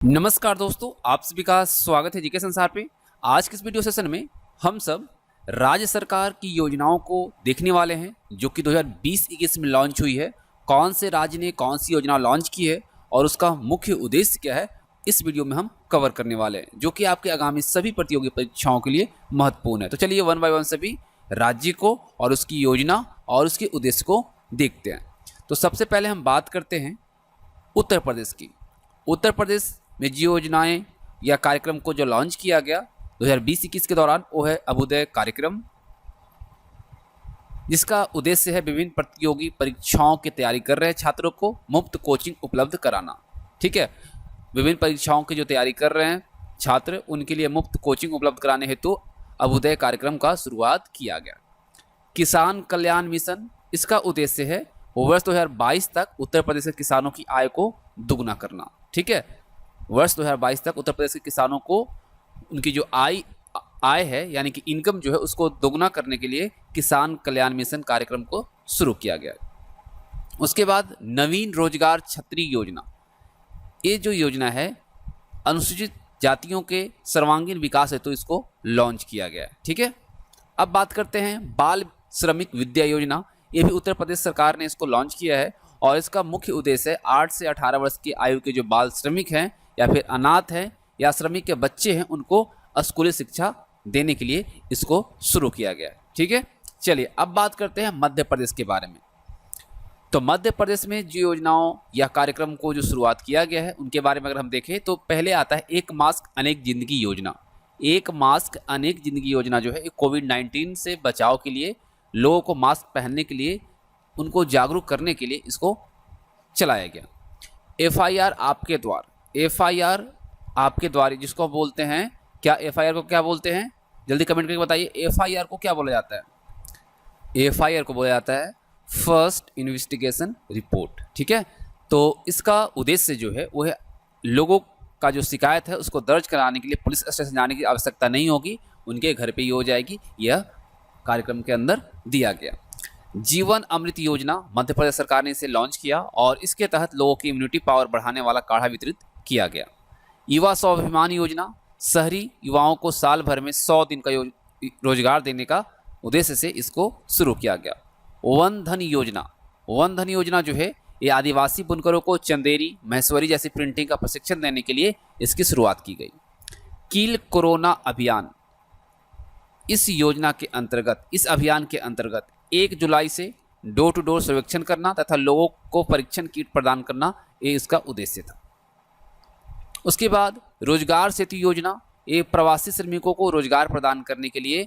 नमस्कार दोस्तों, आप सभी का स्वागत है जीके संसार पे। आज के इस वीडियो सेशन में हम सब राज्य सरकार की योजनाओं को देखने वाले हैं जो कि 2020-21 में लॉन्च हुई है। कौन से राज्य ने कौन सी योजना लॉन्च की है और उसका मुख्य उद्देश्य क्या है, इस वीडियो में हम कवर करने वाले हैं, जो कि आपके आगामी सभी प्रतियोगी परीक्षाओं के लिए महत्वपूर्ण है। तो चलिए वन बाय वन सभी राज्य को और उसकी योजना और उसके उद्देश्य को देखते हैं। तो सबसे पहले हम बात करते हैं उत्तर प्रदेश की। उत्तर प्रदेश में जो योजनाएं या कार्यक्रम को जो लॉन्च किया गया 2020-21 के दौरान, वो है अभ्युदय कार्यक्रम, जिसका उद्देश्य है विभिन्न प्रतियोगी परीक्षाओं की तैयारी कर रहे छात्रों को मुफ्त कोचिंग उपलब्ध कराना। ठीक है, विभिन्न परीक्षाओं की जो तैयारी कर रहे हैं छात्र, उनके लिए मुफ्त कोचिंग उपलब्ध कराने हेतु अभ्युदय कार्यक्रम का शुरुआत किया गया। किसान कल्याण मिशन, इसका उद्देश्य है वर्ष 2022 तक उत्तर प्रदेश के किसानों की आय को दुगना करना। ठीक है, वर्ष 2022 तक उत्तर प्रदेश के किसानों को उनकी जो आय है यानी कि इनकम जो है उसको दोगुना करने के लिए किसान कल्याण मिशन कार्यक्रम को शुरू किया गया। उसके बाद नवीन रोजगार छतरी योजना, ये जो योजना है अनुसूचित जातियों के सर्वांगीण विकास हेतु इसको लॉन्च किया गया है। ठीक है, अब बात करते हैं बाल श्रमिक विद्या योजना। ये भी उत्तर प्रदेश सरकार ने इसको लॉन्च किया है और इसका मुख्य उद्देश्य है 8 से 18 वर्ष की आयु के जो बाल श्रमिक हैं या फिर अनाथ हैं या श्रमिक के बच्चे हैं, उनको स्कूली शिक्षा देने के लिए इसको शुरू किया गया है। ठीक है, चलिए अब बात करते हैं मध्य प्रदेश के बारे में। तो मध्य प्रदेश में जो योजनाओं या कार्यक्रम को जो शुरुआत किया गया है उनके बारे में अगर हम देखें तो पहले आता है एक मास्क अनेक जिंदगी योजना। एक मास्क अनेक जिंदगी योजना जो है कोविड-19 से बचाव के लिए, लोगों को मास्क पहनने के लिए, उनको जागरूक करने के लिए इसको चलाया गया। एफआईआर आपके द्वार, एफआईआर आपके द्वार जिसको बोलते हैं, क्या एफआईआर को क्या बोलते हैं, जल्दी कमेंट करके बताइए। एफआईआर को क्या बोला जाता है? एफआईआर को बोला जाता है फर्स्ट इन्वेस्टिगेशन रिपोर्ट। ठीक है, तो इसका उद्देश्य जो है वो है लोगों का जो शिकायत है उसको दर्ज कराने के लिए पुलिस स्टेशन जाने की आवश्यकता नहीं होगी, उनके घर पे ही हो जाएगी। यह कार्यक्रम के अंदर दिया गया। जीवन अमृत योजना, मध्य प्रदेश सरकार ने इसे लॉन्च किया और इसके तहत लोगों की इम्यूनिटी पावर बढ़ाने वाला काढ़ा वितरित किया गया। युवा स्वाभिमान योजना, शहरी युवाओं को साल भर में 100 दिन का रोजगार देने का उद्देश्य से इसको शुरू किया गया। वन धन योजना, वन धन योजना जो है ये आदिवासी बुनकरों को चंदेरी, महेश्वरी जैसी प्रिंटिंग का प्रशिक्षण देने के लिए इसकी शुरुआत की गई। किल कोरोना अभियान, इस योजना के अंतर्गत, इस अभियान के अंतर्गत 1 जुलाई से डोर टू डोर सर्वेक्षण करना तथा लोगों को परीक्षण किट प्रदान करना, ये इसका उद्देश्य था। उसके बाद रोजगार सेतु योजना, ये प्रवासी श्रमिकों को रोजगार प्रदान करने के लिए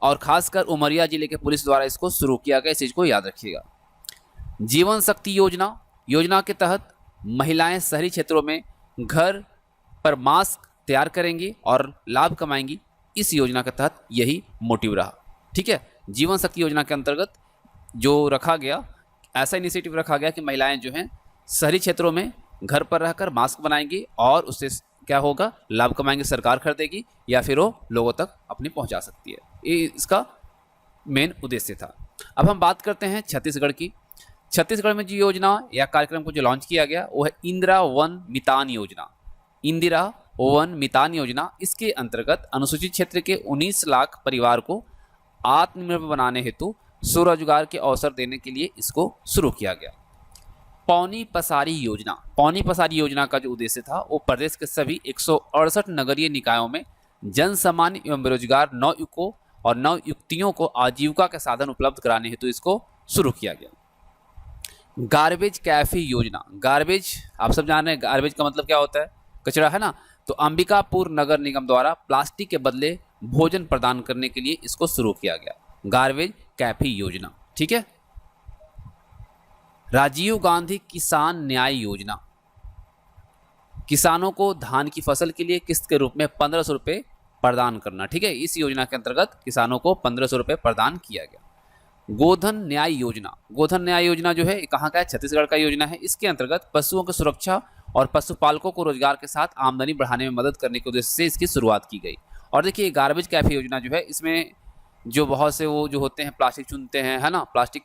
और खासकर उमरिया जिले के पुलिस द्वारा इसको शुरू किया गया, इस चीज़ को याद रखिएगा। जीवन शक्ति योजना, योजना के तहत महिलाएं शहरी क्षेत्रों में घर पर मास्क तैयार करेंगी और लाभ कमाएंगी। इस योजना के तहत यही मोटिव रहा। ठीक है, जीवन शक्ति योजना के अंतर्गत जो रखा गया, ऐसा इनिशिएटिव रखा गया कि महिलाएं जो हैं शहरी क्षेत्रों में घर पर रहकर मास्क बनाएंगी और उससे क्या होगा, लाभ कमाएंगे, सरकार खरीदेगी या फिर वो लोगों तक अपनी पहुंचा सकती है। ये इसका मेन उद्देश्य था। अब हम बात करते हैं छत्तीसगढ़ की। छत्तीसगढ़ में जो योजना या कार्यक्रम को जो लॉन्च किया गया वो है इंदिरा वन मितान योजना। इंदिरा वन मितान योजना, इसके अंतर्गत अनुसूचित क्षेत्र के 19 लाख परिवार को आत्मनिर्भर बनाने हेतु स्वरोजगार के अवसर देने के लिए इसको शुरू किया गया। पौनी पसारी योजना, पौनी पसारी योजना का जो उद्देश्य था वो प्रदेश के सभी 168 नगरीय निकायों में जन सामान्य एवं बेरोजगार नवयुवकों और नवयुवतियों को आजीविका के साधन उपलब्ध कराने हेतु इसको शुरू किया गया। गार्बेज कैफे योजना, गार्बेज आप सब जान रहे हैं, गार्बेज का मतलब क्या होता है, कचरा है ना। तो अंबिकापुर नगर निगम द्वारा प्लास्टिक के बदले भोजन प्रदान करने के लिए इसको शुरू किया गया, गार्बेज कैफे योजना। ठीक है, राजीव गांधी किसान न्याय योजना, किसानों को धान की फसल के लिए किस्त के रूप में 1500 रुपये प्रदान करना। ठीक है, इस योजना के अंतर्गत किसानों को 1500 रुपये प्रदान किया गया। गोधन न्याय योजना, गोधन न्याय योजना जो है कहाँ का है, छत्तीसगढ़ का योजना है। इसके अंतर्गत पशुओं की सुरक्षा और पशुपालकों को रोजगार के साथ आमदनी बढ़ाने में मदद करने के उद्देश्य से इसकी शुरुआत की गई। और देखिए गार्बेज कैफे योजना जो है, इसमें जो बहुत से वो जो होते हैं प्लास्टिक चुनते हैं, है ना, प्लास्टिक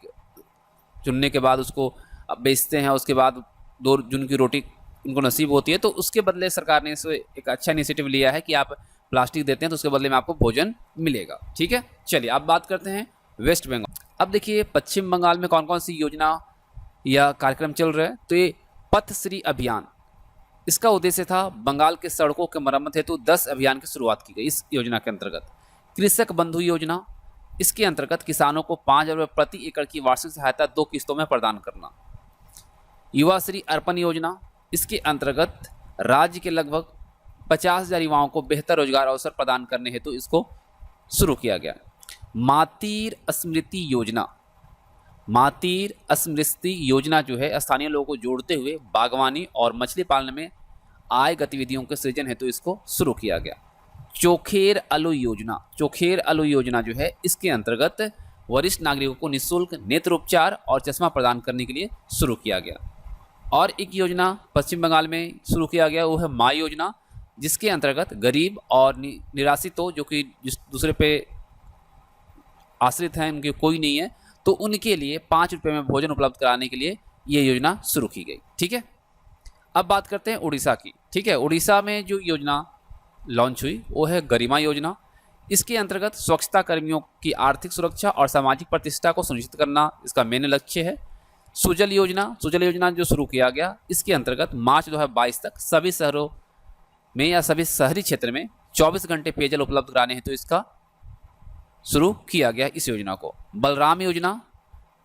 चुनने के बाद उसको बेचते हैं, उसके बाद 2 जून की रोटी उनको नसीब होती है, तो उसके बदले सरकार ने इस एक अच्छा इनिशिएटिव लिया है कि आप प्लास्टिक देते हैं तो उसके बदले में आपको भोजन मिलेगा। ठीक है, चलिए अब बात करते हैं वेस्ट बंगाल। अब देखिए पश्चिम बंगाल में कौन कौन सी योजना या कार्यक्रम चल रहे हैं। तो ये पथश्री अभियान, इसका उद्देश्य था बंगाल के सड़कों के मरम्मत हेतु 10 अभियान की शुरुआत की गई इस योजना के अंतर्गत। कृषक बंधु योजना, इसके अंतर्गत किसानों को 5,000 रुपये प्रति एकड़ की वार्षिक सहायता 2 किस्तों में प्रदान करना। युवा श्री अर्पण योजना, इसके अंतर्गत राज्य के लगभग 50,000 युवाओं को बेहतर रोजगार अवसर प्रदान करने हेतु इसको शुरू किया गया। मातृ स्मृति योजना, मातृ स्मृति योजना जो है स्थानीय लोगों को जोड़ते हुए बागवानी और मछली पालन में आय गतिविधियों के सृजन हेतु इसको शुरू किया गया। चोखेर आलू योजना, चोखेर आलू योजना जो है इसके अंतर्गत वरिष्ठ नागरिकों को निःशुल्क नेत्र उपचार और चश्मा प्रदान करने के लिए शुरू किया गया। और एक योजना पश्चिम बंगाल में शुरू किया गया, वो है माँ योजना, जिसके अंतर्गत गरीब और निराश्रितों जो कि जिस दूसरे पे आश्रित हैं, उनके कोई नहीं है, तो उनके लिए 5 रुपये में भोजन उपलब्ध कराने के लिए ये योजना शुरू की गई। ठीक है, अब बात करते हैं उड़ीसा की। ठीक है, उड़ीसा में जो योजना लॉन्च हुई वो है गरिमा योजना। इसके अंतर्गत स्वच्छता कर्मियों की आर्थिक सुरक्षा और सामाजिक प्रतिष्ठा को सुनिश्चित करना इसका मेन लक्ष्य है। सुजल योजना, सुजल योजना जो शुरू किया गया, इसके अंतर्गत मार्च 2022 तक सभी शहरों में या सभी शहरी क्षेत्र में 24 घंटे पेयजल उपलब्ध कराने हेतु इसका शुरू किया गया इस योजना को। बलराम योजना,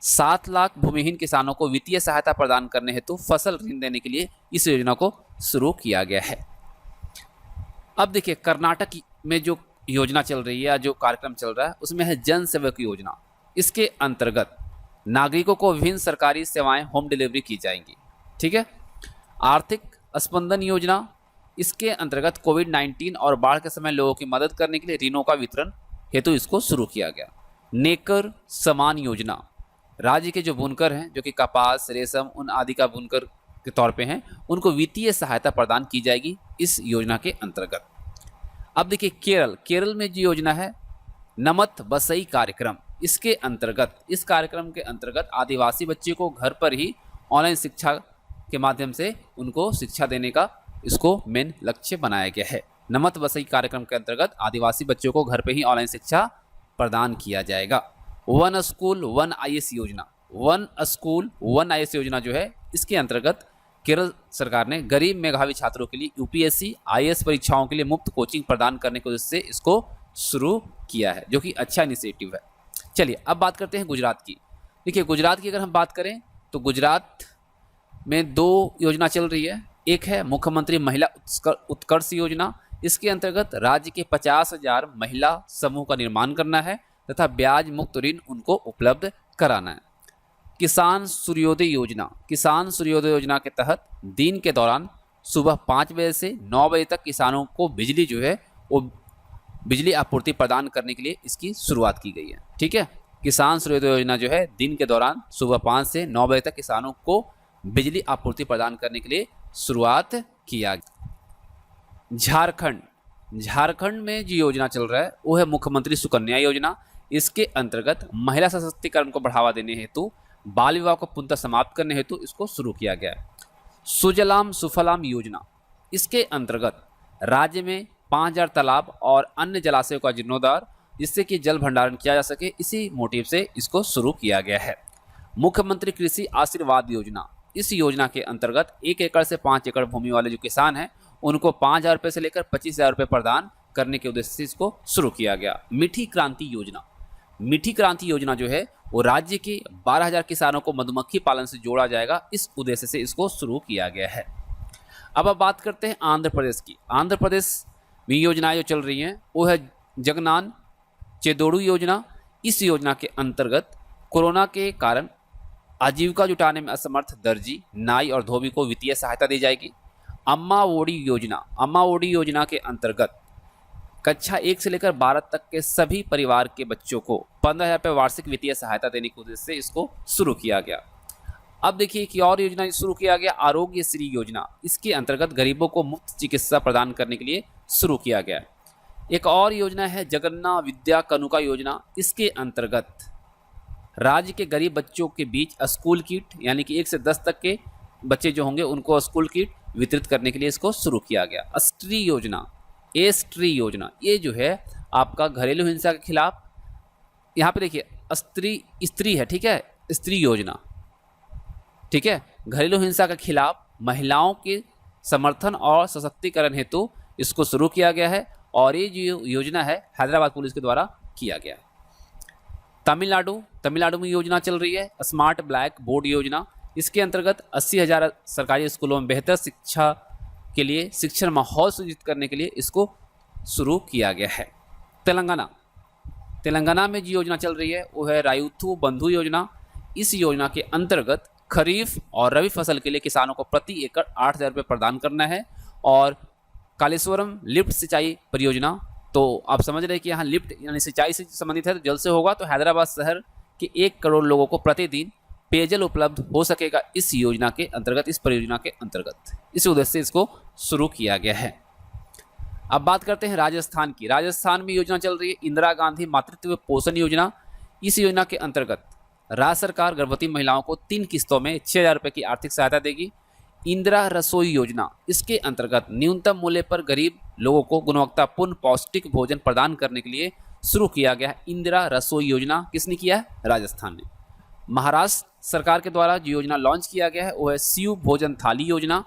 7 लाख भूमिहीन किसानों को वित्तीय सहायता प्रदान करने हेतु फसल ऋण देने के लिए इस योजना को शुरू किया गया है। अब देखिए कर्नाटक में जो योजना चल रही है या जो कार्यक्रम चल रहा है उसमें है जन सेवक योजना। इसके अंतर्गत नागरिकों को विभिन्न सरकारी सेवाएं होम डिलीवरी की जाएंगी। ठीक है, आर्थिक स्पंदन योजना, इसके अंतर्गत कोविड-19 और बाढ़ के समय लोगों की मदद करने के लिए ऋणों का वितरण हेतु इसको शुरू किया गया। नेकर समान योजना, राज्य के जो बुनकर हैं जो कि कपास, रेशम, ऊन आदि का बुनकर के तौर पे हैं, उनको वित्तीय सहायता प्रदान की जाएगी इस योजना के अंतर्गत। अब देखिए केरल में जो योजना है नमत बसई कार्यक्रम, इसके अंतर्गत, इस कार्यक्रम के अंतर्गत आदिवासी बच्चे को घर पर ही ऑनलाइन शिक्षा के माध्यम से उनको शिक्षा देने का इसको मेन लक्ष्य बनाया गया है। नमत बसई कार्यक्रम के अंतर्गत आदिवासी बच्चों को घर पर ही ऑनलाइन शिक्षा प्रदान किया जाएगा। वन स्कूल वन IAS योजना, वन स्कूल वन IAS योजना जो है इसके अंतर्गत केरल सरकार ने गरीब मेधावी छात्रों के लिए UPSC IAS परीक्षाओं के लिए मुफ्त कोचिंग प्रदान करने के उद्देश्य से इसको शुरू किया है, जो कि अच्छा इनिशिएटिव है। चलिए अब बात करते हैं गुजरात की। देखिए गुजरात की अगर हम बात करें तो गुजरात में 2 योजना चल रही है। एक है मुख्यमंत्री महिला उत्कर्ष योजना, इसके अंतर्गत राज्य के 50,000 महिला समूह का निर्माण करना है तथा ब्याज मुक्त ऋण उनको उपलब्ध कराना है। किसान सूर्योदय योजना, किसान सूर्योदय योजना के तहत दिन के दौरान सुबह 5 बजे से 9 बजे तक किसानों को बिजली जो है वो बिजली आपूर्ति प्रदान करने के लिए इसकी शुरुआत की गई है। ठीक है, किसान सूर्योदय योजना जो है दिन के दौरान सुबह 5 से 9 बजे तक किसानों को बिजली आपूर्ति प्रदान करने के लिए शुरुआत किया गया। झारखंड में जो योजना चल रहा है वो है मुख्यमंत्री सुकन्या योजना। इसके अंतर्गत महिला सशक्तिकरण को बढ़ावा देने हेतु बाल विवाह को पूर्णतः समाप्त करने हेतु इसको शुरू किया गया है। सुजलाम सुफलाम योजना, इसके अंतर्गत राज्य में 5,000 तालाब और अन्य जलाशयों का जीर्णोद्धार, जिससे कि जल भंडारण किया जा सके, इसी मोटिव से इसको शुरू किया गया है। मुख्यमंत्री कृषि आशीर्वाद योजना, इस योजना के अंतर्गत 1 एकड़ से 5 एकड़ भूमि वाले जो किसान हैं उनको 5,000 रुपये से लेकर 25,000 रुपये प्रदान करने के उद्देश्य से इसको शुरू किया गया। मीठी क्रांति योजना, मीठी क्रांति योजना जो है वो राज्य के 12,000 किसानों को मधुमक्खी पालन से जोड़ा जाएगा, इस उद्देश्य से इसको शुरू किया गया है। अब बात करते हैं आंध्र प्रदेश की। आंध्र प्रदेश में योजनाएं जो चल रही हैं वो है जगनान चेदोड़ू योजना। इस योजना के अंतर्गत कोरोना के कारण आजीविका जुटाने में असमर्थ दर्जी, नाई और धोबी को वित्तीय सहायता दी जाएगी। अम्मा ओडी योजना, अम्मा ओडी योजना के अंतर्गत कक्षा 1 से लेकर 12 तक के सभी परिवार के बच्चों को 15,000 रुपये वार्षिक वित्तीय सहायता देने के उद्देश्य से इसको शुरू किया गया। अब देखिए कि और योजना शुरू किया गया आरोग्य श्री योजना। इसके अंतर्गत गरीबों को मुफ्त चिकित्सा प्रदान करने के लिए शुरू किया गया। एक और योजना है जगन्ना विद्या कनुका योजना। इसके अंतर्गत राज्य के गरीब बच्चों के बीच स्कूल किट, यानी कि 1 से 10 तक के बच्चे जो होंगे उनको स्कूल किट वितरित करने के लिए इसको शुरू किया गया। स्त्री योजना, स्त्री योजना, ये जो है आपका घरेलू हिंसा के खिलाफ, यहाँ पे देखिए स्त्री है, ठीक है, स्त्री योजना, ठीक है, घरेलू हिंसा के खिलाफ महिलाओं के समर्थन और सशक्तिकरण हेतु इसको शुरू किया गया है और ये जो योजना है हैदराबाद पुलिस के द्वारा किया गया। तमिलनाडु में योजना चल रही है स्मार्ट ब्लैक बोर्ड योजना। इसके अंतर्गत 80,000 सरकारी स्कूलों में बेहतर शिक्षा के लिए शिक्षण माहौल सुजित करने के लिए इसको शुरू किया गया है। तेलंगाना में जो योजना चल रही है वो है रायुथु बंधु योजना। इस योजना के अंतर्गत खरीफ और रबी फसल के लिए किसानों को प्रति एकड़ 8,000 रुपये प्रदान करना है। और कालेश्वरम लिफ्ट सिंचाई परियोजना, तो आप समझ रहे हैं कि यहाँ लिफ्ट यानी सिंचाई से संबंधित है, तो जल से होगा, तो हैदराबाद शहर के 1 करोड़ लोगों को प्रतिदिन पेयजल उपलब्ध हो सकेगा इस योजना के अंतर्गत, इस परियोजना के अंतर्गत। इस उद्देश्य से इसको शुरू किया गया है। अब बात करते हैं राजस्थान की। राजस्थान में योजना चल रही है इंदिरा गांधी मातृत्व पोषण योजना। इस योजना के अंतर्गत राज्य सरकार गर्भवती महिलाओं को 3 किस्तों में 6,000 रुपये की आर्थिक सहायता देगी। इंदिरा रसोई योजना, इसके अंतर्गत न्यूनतम मूल्य पर गरीब लोगों को गुणवत्तापूर्ण पौष्टिक भोजन प्रदान करने के लिए शुरू किया गया है इंदिरा रसोई योजना। किसने किया है? राजस्थान ने। महाराष्ट्र सरकार के द्वारा जो योजना लॉन्च किया गया है वो है शिव भोजन थाली योजना।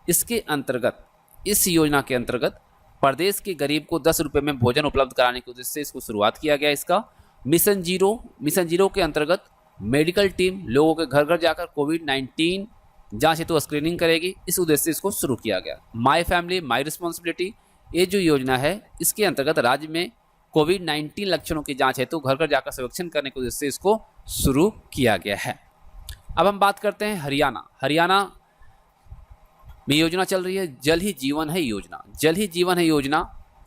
इसके अंतर्गत, इस योजना के अंतर्गत प्रदेश के गरीब को 10 रुपये में भोजन उपलब्ध कराने के उद्देश्य से इसको शुरुआत किया गया। इसका मिशन जीरो के अंतर्गत मेडिकल टीम लोगों के घर घर जाकर कोविड-19 जांच हेतु स्क्रीनिंग करेगी। इस उद्देश्य से इसको शुरू किया गया। माई फैमिली माई रिस्पॉन्सिबिलिटी, ये जो योजना है इसके अंतर्गत राज्य में कोविड-19 लक्षणों की जांच हेतु घर घर जाकर सर्वेक्षण करने के उद्देश्य से इसको शुरू किया गया है। अब हम बात करते हैं हरियाणा में योजना चल रही है जल ही जीवन है योजना। जल ही जीवन है योजना,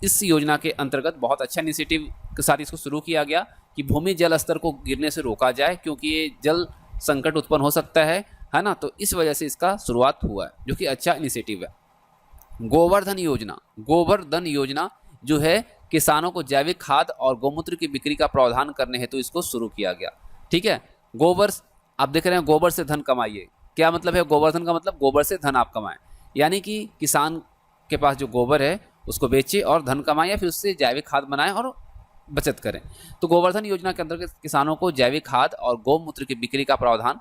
इस योजना के अंतर्गत बहुत अच्छा इनिशिएटिव के साथ इसको शुरू किया गया कि भूमि जल स्तर को गिरने से रोका जाए, क्योंकि ये जल संकट उत्पन्न हो सकता है ना, तो इस वजह से इसका शुरुआत हुआ है, जो कि अच्छा इनिशिएटिव है। गोवर्धन योजना जो है किसानों को जैविक खाद और गौमूत्र की बिक्री का प्रावधान करने हेतु इसको शुरू किया गया। ठीक है, गोबर, आप देख रहे हैं गोबर से धन कमाइए। क्या मतलब है गोवर्धन का? मतलब गोबर से धन आप कमाएं, यानी कि किसान के पास जो गोबर है उसको बेचे और धन कमाएं, या फिर उससे जैविक खाद बनाएं और बचत करें। तो गोवर्धन योजना के अंतर्गत किसानों को जैविक खाद और गौमूत्र की बिक्री का प्रावधान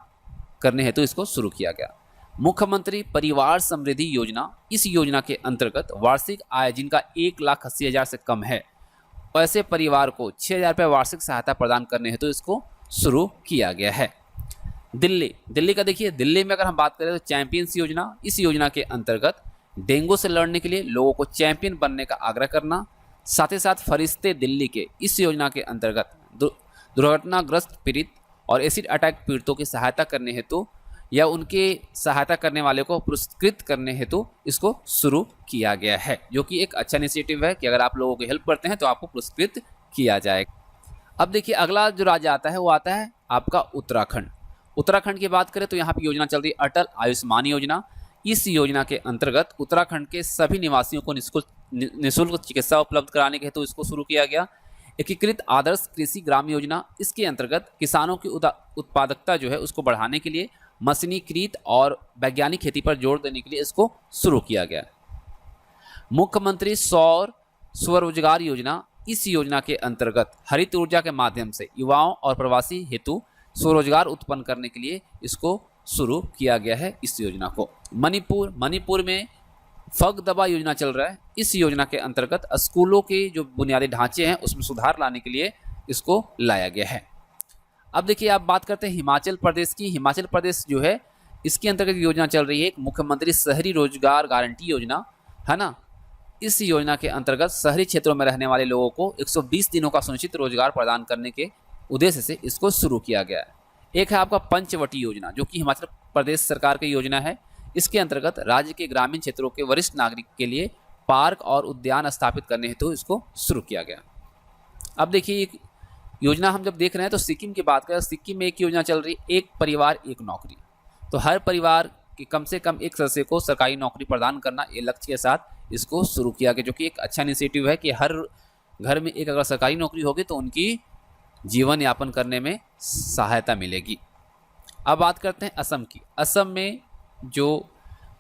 करने हेतु इसको शुरू किया गया। मुख्यमंत्री परिवार समृद्धि योजना, इस योजना के अंतर्गत वार्षिक आय जिनका 1,80,000 से कम है, ऐसे परिवार को 6,000 रुपये वार्षिक सहायता प्रदान करने हेतु इसको शुरू किया गया है। दिल्ली का देखिए, दिल्ली में अगर हम बात करें तो चैंपियंस योजना, इस योजना के अंतर्गत डेंगू से लड़ने के लिए लोगों को चैंपियन बनने का आग्रह करना। साथ ही साथ फरिश्ते दिल्ली के, इस योजना के अंतर्गत दुर्घटनाग्रस्त पीड़ित और एसिड अटैक पीड़ितों की सहायता करने हेतु या उनके सहायता करने वाले को पुरस्कृत करने हेतु इसको शुरू किया गया है, जो कि एक अच्छा इनिशिएटिव है कि अगर आप लोगों की हेल्प करते हैं तो आपको पुरस्कृत किया जाएगा। अब देखिए अगला जो राज्य आता है वो आता है आपका उत्तराखंड की बात करें तो यहाँ पे योजना चल रही है अटल आयुष्मान योजना। इस योजना के अंतर्गत उत्तराखंड के सभी निवासियों को निःशुल्क चिकित्सा उपलब्ध कराने के हेतु इसको शुरू किया गया। एकीकृत आदर्श कृषि ग्राम योजना, इसके अंतर्गत किसानों की उत्पादकता जो है उसको बढ़ाने के लिए मशीनीकृत और वैज्ञानिक खेती पर जोर देने के लिए इसको शुरू किया गया। मुख्यमंत्री सौर स्वरोजगार योजना, इस योजना के अंतर्गत हरित ऊर्जा के माध्यम से युवाओं और प्रवासी हेतु स्वरोजगार उत्पन्न करने के लिए इसको शुरू किया गया है। इस योजना को मणिपुर में फग दबा योजना चल रहा है। इस योजना के अंतर्गत स्कूलों के जो बुनियादी ढांचे हैं उसमें सुधार लाने के लिए इसको लाया गया है। अब देखिए आप बात करते हैं हिमाचल प्रदेश की। हिमाचल प्रदेश जो है इसके अंतर्गत योजना चल रही है एक मुख्यमंत्री शहरी रोजगार गारंटी योजना, है ना। इस योजना के अंतर्गत शहरी क्षेत्रों में रहने वाले लोगों को 120 दिनों का सुनिश्चित रोजगार प्रदान करने के उद्देश्य से इसको शुरू किया गया है। एक है आपका पंचवटी योजना, जो कि हिमाचल प्रदेश सरकार की योजना है। इसके अंतर्गत राज्य के ग्रामीण क्षेत्रों के वरिष्ठ नागरिक के लिए पार्क और उद्यान स्थापित करने हेतु इसको शुरू किया गया। अब देखिए योजना हम जब देख रहे हैं तो सिक्किम की बात करें, सिक्किम में एक योजना चल रही है एक परिवार एक नौकरी। तो हर परिवार के कम से कम एक सदस्य को सरकारी नौकरी प्रदान करना, ये लक्ष्य के साथ इसको शुरू किया गया, जो कि एक अच्छा इनिशिएटिव है कि हर घर में एक अगर सरकारी नौकरी होगी तो उनकी जीवन यापन करने में सहायता मिलेगी। अब बात करते हैं असम की। असम में जो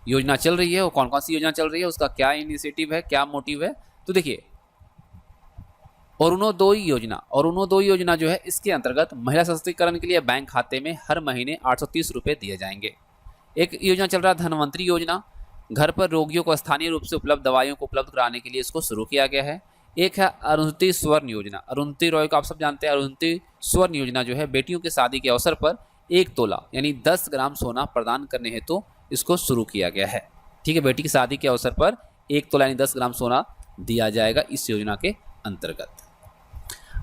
योजना चल रही है, वो कौन कौन सी योजना चल रही है, उसका क्या इनिशिएटिव है, क्या मोटिव है। तो देखिए अरुणोदय योजना जो है, इसके अंतर्गत महिला सशक्तिकरण के लिए बैंक खाते में हर महीने 830 रुपये दिए जाएंगे। एक योजना चल रहा है धनवंतरी योजना, घर पर रोगियों को स्थानीय रूप से उपलब्ध दवाइयों को उपलब्ध कराने के लिए इसको शुरू किया गया है। एक है अरुंधति स्वर्ण योजना, अरुंधति रॉय को आप सब जानते हैं। अरुंधति स्वर्ण योजना जो है बेटियों की शादी के अवसर पर 1 तोला यानी 10 ग्राम सोना प्रदान करने हेतु इसको शुरू किया गया है। ठीक है, बेटी की शादी के अवसर पर 1 तोला यानी 10 ग्राम सोना दिया जाएगा इस योजना के अंतर्गत।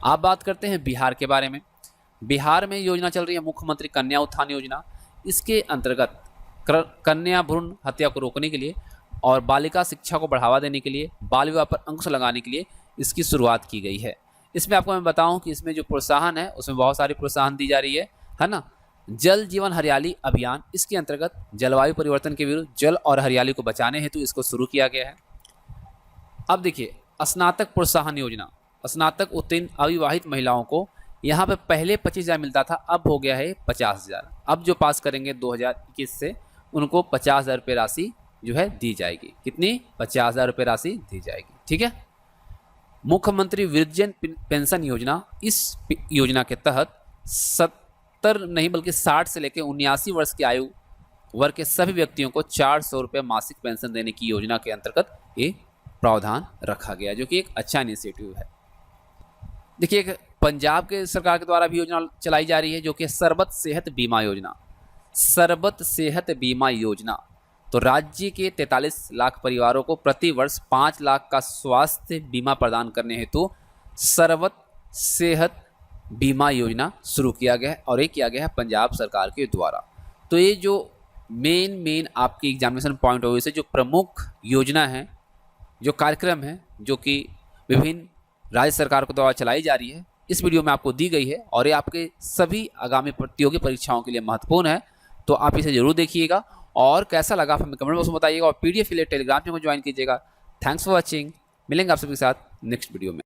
आप बात करते हैं बिहार के बारे में। बिहार में योजना चल रही है मुख्यमंत्री कन्या उत्थान योजना। इसके अंतर्गत कन्या भ्रूण हत्या को रोकने के लिए और बालिका शिक्षा को बढ़ावा देने के लिए, बाल विवाह पर अंकुश लगाने के लिए इसकी शुरुआत की गई है। इसमें आपको मैं बताऊं कि इसमें जो प्रोत्साहन है उसमें बहुत सारी प्रोत्साहन दी जा रही है ना। जल जीवन हरियाली अभियान, इसके अंतर्गत जलवायु परिवर्तन के विरुद्ध जल और हरियाली को बचाने हेतु इसको शुरू किया गया है। अब देखिए स्नातक प्रोत्साहन योजना, स्नातक उत्तीर्ण अविवाहित महिलाओं को यहाँ पे पहले 25,000 मिलता था, अब हो गया है 50,000। अब जो पास करेंगे 2021 से उनको 50,000 रुपये राशि जो है दी जाएगी। कितनी? 50,000 रुपये राशि दी जाएगी। ठीक है। मुख्यमंत्री वृद्धजन पेंशन योजना, इस योजना के तहत 70 नहीं बल्कि 60 से लेकर 79 वर्ष की आयु वर्ग के सभी व्यक्तियों को 400 रुपये मासिक पेंशन देने की योजना के अंतर्गत ये प्रावधान रखा गया, जो कि एक अच्छा इनिशिएटिव है। देखिए एक पंजाब के सरकार के द्वारा भी योजना चलाई जा रही है जो कि सरबत सेहत बीमा योजना। सरबत सेहत बीमा योजना तो राज्य के 43 लाख परिवारों को प्रति वर्ष 5 लाख का स्वास्थ्य बीमा प्रदान करने हेतु सरबत सेहत बीमा योजना शुरू किया गया है और ये किया गया है पंजाब सरकार के द्वारा। तो ये जो मेन आपकी एग्जामिनेशन पॉइंट ऑफ व्यू से जो प्रमुख योजना है, जो कार्यक्रम है, जो कि विभिन्न राज्य सरकार के द्वारा चलाई जा रही है, इस वीडियो में आपको दी गई है और ये आपके सभी आगामी प्रतियोगी परीक्षाओं के लिए महत्वपूर्ण है। तो आप इसे जरूर देखिएगा और कैसा लगा आप हमें कमेंट बॉक्स में बताइएगा और PDF के लिए टेलीग्राम चैनल ज्वाइन कीजिएगा। Thanks for watching. मिलेंगे आप सभी के साथ नेक्स्ट वीडियो में।